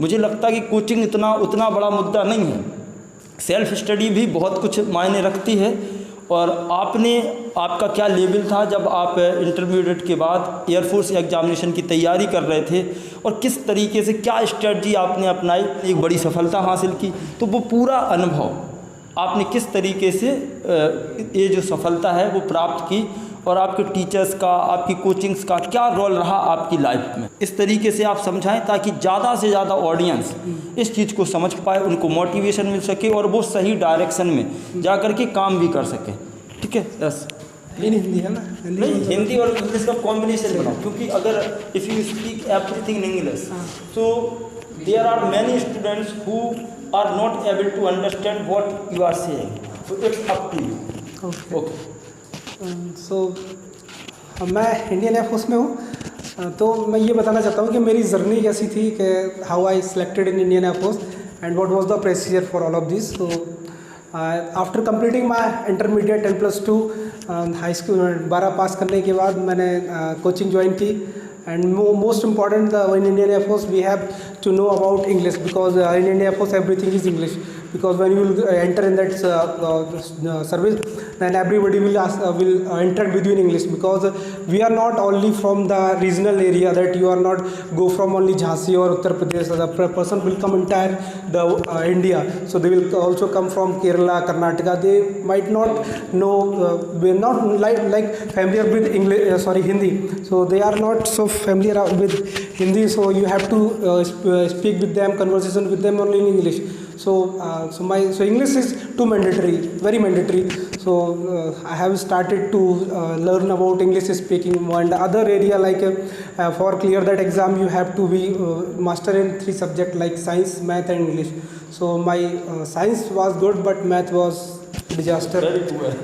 मुझे लगता है कि कोचिंग उतना बड़ा मुद्दा नहीं है, सेल्फ स्टडी भी बहुत कुछ मायने रखती है। और आपका क्या लेवल था जब आप इंटरमीडिएट के बाद एयरफोर्स एग्जामिनेशन की तैयारी कर रहे थे, और किस तरीके से क्या स्ट्रेटजी आपने अपनाई, एक बड़ी सफलता हासिल की, तो वो पूरा अनुभव आपने किस तरीके से ये जो सफलता है वो प्राप्त की, और आपके टीचर्स का, आपकी कोचिंग्स का क्या रोल रहा आपकी लाइफ में, इस तरीके से आप समझाएं ताकि ज़्यादा से ज़्यादा ऑडियंस इस चीज़ को समझ पाए, उनको मोटिवेशन मिल सके और वो सही डायरेक्शन में जा कर के काम भी कर सकें। ठीक है? यस, हिंदी है ना? नहीं, हिंदी और इंग्लिश का कॉम्बिनेशन बनाओ, क्योंकि अगर if you speak everything in English so there are many students who are not able to understand what you are saying, so it's up to you. Okay. So मैं Indian air force में हूँ, तो मैं ये बताना चाहता हूँ कि मेरी जर्नी कैसी थी, कि how I selected in Indian air force and what was the procedure for all of this. So after completing my intermediate 10+2 high school 12 pass करने के बाद मैंने कोचिंग ज्वाइन की। And most important in Indian air force we have to know about English, because in Indian air force everything is English, because when you will enter in that service, then everybody will interact with you in English, because we are not only from the regional area, that you are not go from only Jhansi or Uttar Pradesh. The person will come entire the India, so they will also come from Kerala, Karnataka. They might not know, we are not like familiar with English, Hindi, so they are not so familiar with Hindi, so you have to speak with them, conversation with them only in English. So English is too mandatory, very mandatory. So I have started to learn about English speaking, and other area like for clear that exam you have to be master in 3 subjects like science, math and English. So my science was good, but math was disaster. Very poor.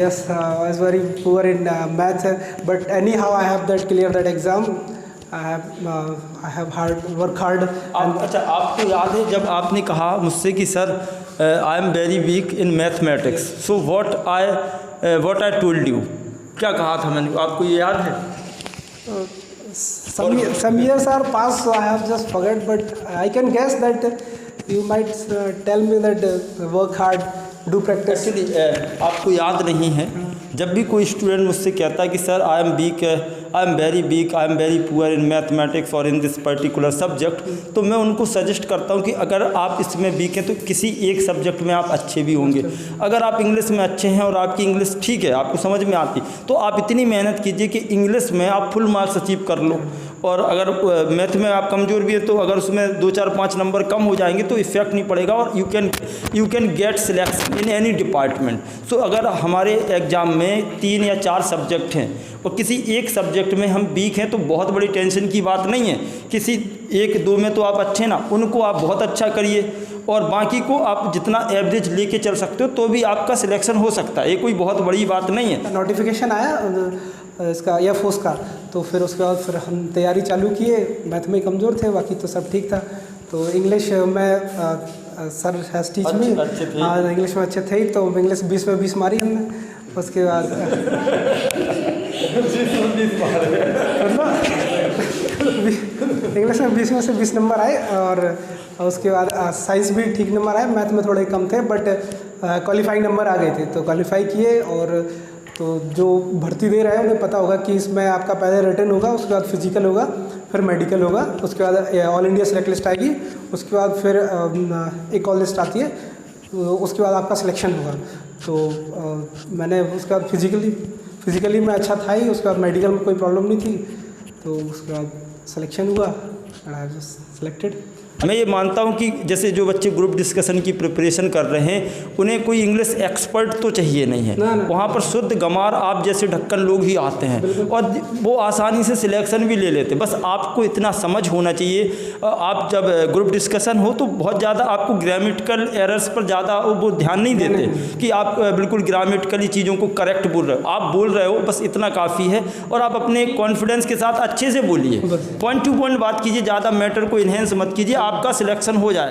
Yes, I was very poor in math, but anyhow I have that clear that exam. I have work hard. अच्छा, आपको याद है जब आपने कहा मुझसे कि sir I am very weak in mathematics, so what I told you, क्या कहा था मैंने, आपको ये याद है? Some years are past, so I have just forget, but I can guess that you might tell me that work hard, do practice. Actually आपको याद नहीं है, जब भी कोई स्टूडेंट मुझसे कहता है कि sir I am weak, I am very weak, I am very poor in mathematics और इन दिस पर्टिकुलर सब्जेक्ट, तो मैं उनको सजेस्ट करता हूं कि अगर आप इसमें वीक हैं तो किसी एक सब्जेक्ट में आप अच्छे भी होंगे। अगर आप इंग्लिश में अच्छे हैं और आपकी इंग्लिश ठीक है, आपको समझ में आती, तो आप इतनी मेहनत कीजिए कि इंग्लिश में आप फुल मार्क्स अचीव कर लो। और अगर मैथ में आप कमज़ोर भी है तो अगर उसमें 2, 4, 5 नंबर कम हो जाएंगे तो इफ़ेक्ट नहीं पड़ेगा, और you can get selection in any department. So अगर हमारे एग्ज़ाम में 3 या 4 सब्जेक्ट हैं और किसी एक सब्जेक्ट में हम वीक हैं तो बहुत बड़ी टेंशन की बात नहीं है, किसी 1-2 में तो आप अच्छे ना, उनको आप बहुत अच्छा करिए और बाकी को आप जितना एवरेज लेके चल सकते हो तो भी आपका सिलेक्शन हो सकता है, ये कोई बहुत बड़ी बात नहीं है। नोटिफिकेशन आया इसका एयरफोर्स का, तो फिर उसके बाद फिर हम तैयारी चालू किए। मैथ में कमज़ोर थे, बाकी तो सब ठीक था। तो इंग्लिश में सर हैज टीच में इंग्लिश में अच्छे थे, तो इंग्लिश 20 में 20 मारी हमने। उसके बाद इंग्लिश में 20 में से 20 नंबर आए, और उसके बाद साइंस भी ठीक नंबर आए, मैथ में थोड़े कम थे, बट क्वालिफाइंग नंबर आ गए थे, तो क्वालिफाई किए। और तो जो भर्ती दे रहे हैं उन्हें पता होगा कि इसमें आपका पहले रिटन होगा, उसके बाद फिजिकल होगा, फिर मेडिकल होगा, उसके बाद ऑल इंडिया सेलेक्ट लिस्ट आएगी, उसके बाद फिर एक और लिस्ट आती है, तो उसके बाद आपका सिलेक्शन होगा। तो मैंने उसके बाद फिजिकली में अच्छा था ही, उसके बाद मेडिकल में कोई प्रॉब्लम नहीं थी, तो उसके बाद सिलेक्शन हुआ, सिलेक्टेड। मैं ये मानता हूँ कि जैसे जो बच्चे ग्रुप डिस्कशन की प्रिपरेशन कर रहे हैं उन्हें कोई इंग्लिश एक्सपर्ट तो चाहिए नहीं है, वहाँ पर शुद्ध गंवार आप जैसे ढक्कन लोग ही आते हैं और वो आसानी से सिलेक्शन भी ले लेते हैं। बस आपको इतना समझ होना चाहिए, आप जब ग्रुप डिस्कशन हो तो बहुत ज़्यादा आपको ग्रामेटिकल एरर्स पर ज़्यादा वो ध्यान नहीं देते कि आप बिल्कुल ग्रामेटिकली चीज़ों को करेक्ट बोल रहे हो, आप बोल रहे हो, बस इतना काफ़ी है। और आप अपने कॉन्फिडेंस के साथ अच्छे से बोलिए, पॉइंट टू पॉइंट बात कीजिए, ज़्यादा मैटर को इन्हेंस मत कीजिए, आपका सिलेक्शन हो जाए।